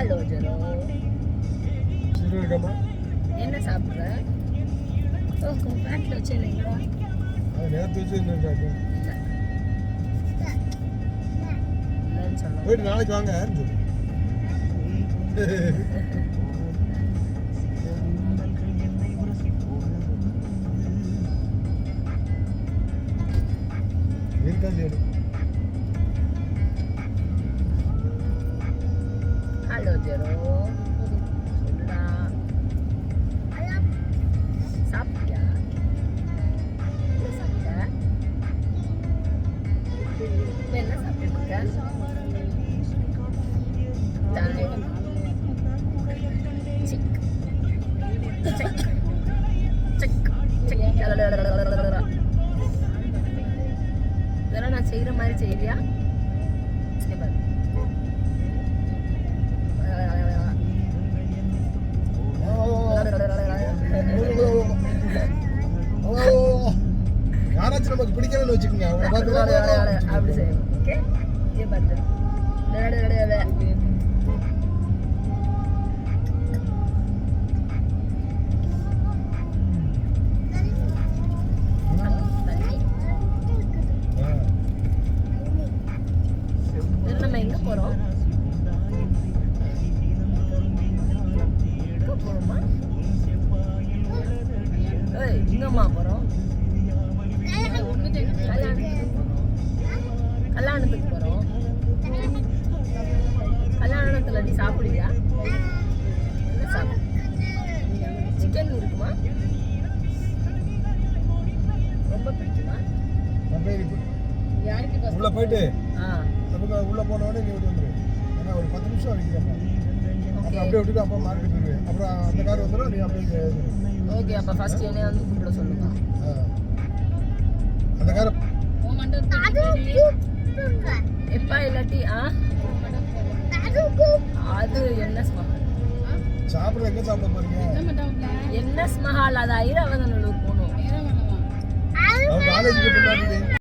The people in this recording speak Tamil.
Hello zero. இருக்கமா என்ன சாப்பிட்ற? ஓஹோ, பேண்ட்ல வச்சு இல்லைங்களா? அது நேற்று வச்சு என்ன இருக்காது இல்லைன்னு சொல்லுங்க. போயிட்டு நாளைக்கு வாங்க சொல்லு இருக்காது. ஹலோ ஜெரோ, சொல்லுடா. சாப்பிட்டியா? என்ன சாப்பிட்ட? இப்ப என்ன சாப்பிட்டு இருக்க? Sick sick sick sick. இதெல்லாம் நான் செய்யற மாதிரி செய்யறியா? யாராச்சும் நமக்கு பிடிக்கலன்னு வச்சுக்கோங்க, அவங்கள பார்த்து அப்படி செய்யணும். ஓகே, இங்கே பார்த்து நம்ம எங்க போறோம்? எங்க போறோமா? ஏய், எங்கம்மா போறோம்? கல்யாணத்துக்கு போறோம். கல்யாணத்துல நீ சாப்பிடுவியா? என்ன சாப்பிடு? சிக்கன் இருக்குமா? ரொம்ப பிடிக்குமா? உள்ள போயிட்டு ஆ, உள்ள போன உடனே நீ வந்துரு. ஏன்னா ஒரு 10 நிமிஷம் வரைக்கும் அப்புறம் அப்படியே விட்டுட்டு அப்போ மார்க்கெட் போயிடுவேன். அப்புறம் அந்த கார் வந்துடும், நீ அப்படியே. ஓகே, அப்ப ஃபர்ஸ்ட் என்னைய வந்து கூப்பிட சொல்லுங்க. அந்த காரை எப்பா இல்லாட்டி அது என்எஸ் மஹால். சாப்பிட எங்க சாப்பிட போறீங்க? என்எஸ் மஹால் அது ஐராவதனூருக்கு போகணும். காலேஜுக்கு பின்னாடி